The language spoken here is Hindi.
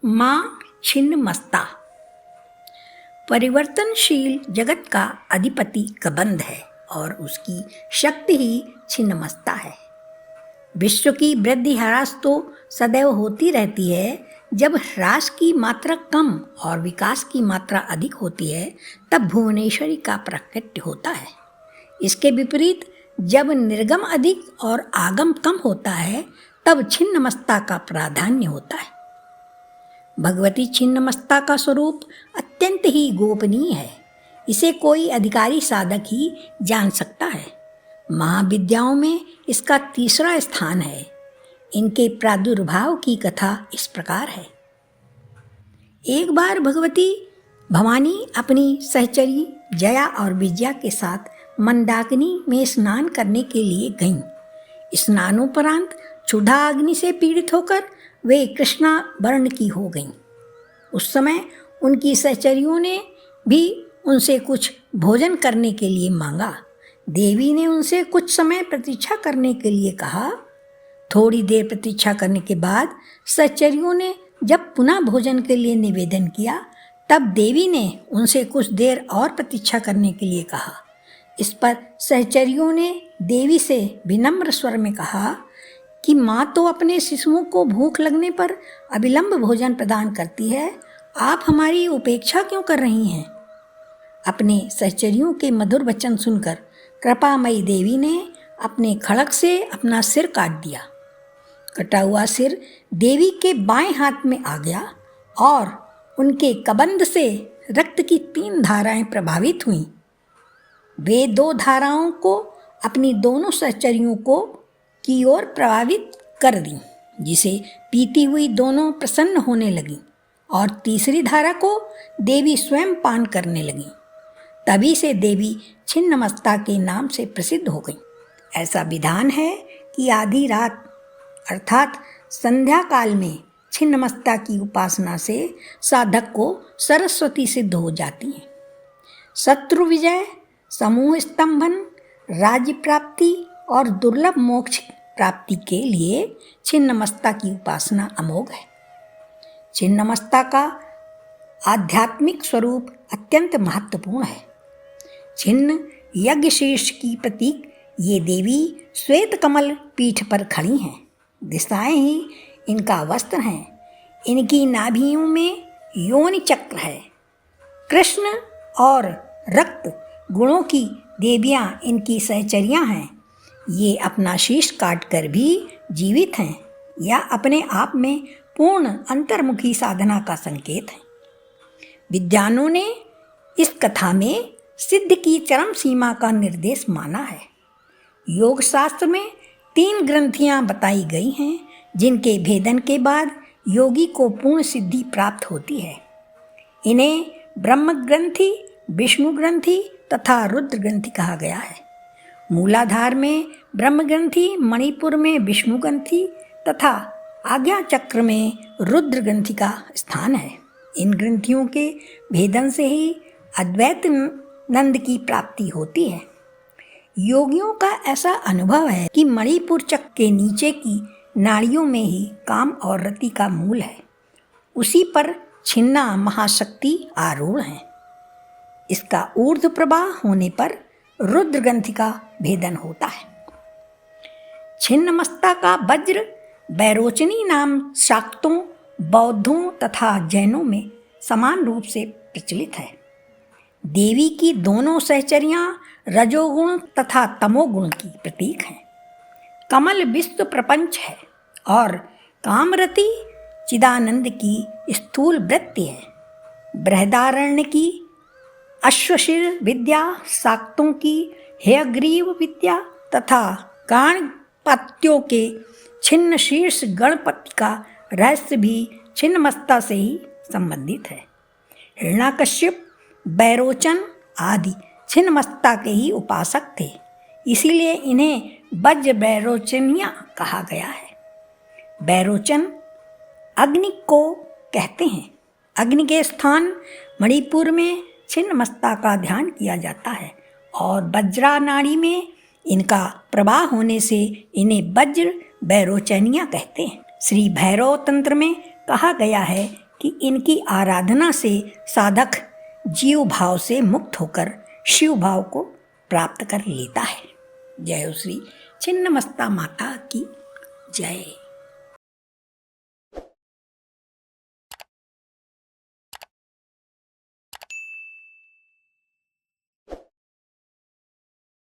माँ छिन्नमस्ता परिवर्तनशील जगत का अधिपति कबंध है और उसकी शक्ति ही छिन्नमस्ता है। विश्व की वृद्धि ह्रास तो सदैव होती रहती है। जब ह्रास की मात्रा कम और विकास की मात्रा अधिक होती है तब भुवनेश्वरी का प्राकट्य होता है। इसके विपरीत जब निर्गम अधिक और आगम कम होता है तब छिन्नमस्ता का प्राधान्य होता है। भगवती छिन्नमस्ता का स्वरूप अत्यंत ही गोपनीय है। इसे कोई अधिकारी साधक ही जान सकता है। महाविद्याओं में इसका तीसरा स्थान है। इनके प्रादुर्भाव की कथा इस प्रकार है। एक बार भगवती भवानी अपनी सहचरी जया और विजया के साथ मंदाकिनी में स्नान करने के लिए गईं। स्नानोपरांत क्षुधा अग्नि से पीड़ित होकर वे कृष्णा वर्ण की हो गईं। उस समय उनकी सहचरियों ने भी उनसे कुछ भोजन करने के लिए मांगा। देवी ने उनसे कुछ समय प्रतीक्षा करने के लिए कहा। थोड़ी देर प्रतीक्षा करने के बाद सहचरियों ने जब पुनः भोजन के लिए निवेदन किया तब देवी ने उनसे कुछ देर और प्रतीक्षा करने के लिए कहा। इस पर सहचरियों ने देवी से विनम्र स्वर में कहा कि माँ तो अपने शिशुओं को भूख लगने पर अविलंब भोजन प्रदान करती है, आप हमारी उपेक्षा क्यों कर रही हैं? अपने सहचरियों के मधुर वचन सुनकर कृपामयी देवी ने अपने खड़ग से अपना सिर काट दिया। कटा हुआ सिर देवी के बाएं हाथ में आ गया और उनके कबंध से रक्त की 3 धाराएं प्रभावित हुईं। वे 2 धाराओं को अपनी दोनों सहचरियों की ओर प्रभावित कर दी, जिसे पीती हुई दोनों प्रसन्न होने लगीं और तीसरी धारा को देवी स्वयं पान करने लगीं। तभी से देवी छिन्नमस्ता के नाम से प्रसिद्ध हो गई। ऐसा विधान है कि आधी रात अर्थात संध्या काल में छिन्नमस्ता की उपासना से साधक को सरस्वती सिद्ध हो जाती है। शत्रु विजय, समूह स्तंभन, राज्य प्राप्ति और दुर्लभ मोक्ष प्राप्ति के लिए छिन्नमस्ता की उपासना अमोघ है। छिन्नमस्ता का आध्यात्मिक स्वरूप अत्यंत महत्वपूर्ण है। छिन्न यज्ञ शीर्ष की प्रतीक ये देवी श्वेत कमल पीठ पर खड़ी हैं। दिशाएं ही इनका वस्त्र हैं। इनकी नाभियों में योनि चक्र है। कृष्ण और रक्त गुणों की देवियां इनकी सहचरियां हैं। ये अपना शीश काट कर भी जीवित हैं या अपने आप में पूर्ण अंतर्मुखी साधना का संकेत है। विद्वानों ने इस कथा में सिद्ध की चरम सीमा का निर्देश माना है। योग शास्त्र में 3 ग्रंथियां बताई गई हैं जिनके भेदन के बाद योगी को पूर्ण सिद्धि प्राप्त होती है। इन्हें ब्रह्म ग्रंथि, विष्णु ग्रंथि तथा रुद्र ग्रंथि कहा गया है। मूलाधार में ब्रह्म ग्रंथि, मणिपुर में विष्णु ग्रंथि तथा आज्ञा चक्र में रुद्र ग्रंथि का स्थान है। इन ग्रंथियों के भेदन से ही अद्वैत नंद की प्राप्ति होती है। योगियों का ऐसा अनुभव है कि मणिपुर चक्र के नीचे की नाड़ियों में ही काम और रति का मूल है। उसी पर छिन्ना महाशक्ति आरूढ़ है। इसका ऊर्ध्व प्रवाह होने पर रुद्र ग्रंथि का भेदन होता है। छिन्नमस्ता का वज्र बैरोचनी नाम शाक्तों, बौद्धों तथा जैनों में समान रूप से प्रचलित है। देवी की दोनों सहचरियां रजोगुण तथा तमोगुण की प्रतीक हैं। कमल विश्व प्रपंच है और कामरति चिदानंद की स्थूल वृत्ति है। बृहदारण्य की अश्वशिर विद्या, शाक्तों की हयग्रीव विद्या तथा गणपत्यों के छिन्न शीर्ष गणपति का रहस्य भी छिन्नमस्ता से ही संबंधित है। हिरण्याकश्यप, बैरोचन आदि छिन्नमस्ता के ही उपासक थे, इसीलिए इन्हें वज्र बैरोचनिया कहा गया है। बैरोचन अग्नि को कहते हैं। अग्नि के स्थान मणिपुर में छिन्नमस्ता का ध्यान किया जाता है और वज्रा नाड़ी में इनका प्रवाह होने से इन्हें वज्र बैरोचनिया कहते हैं। श्री भैरव तंत्र में कहा गया है कि इनकी आराधना से साधक जीव भाव से मुक्त होकर शिव भाव को प्राप्त कर लेता है। जय श्री छिन्नमस्ता माता की जय।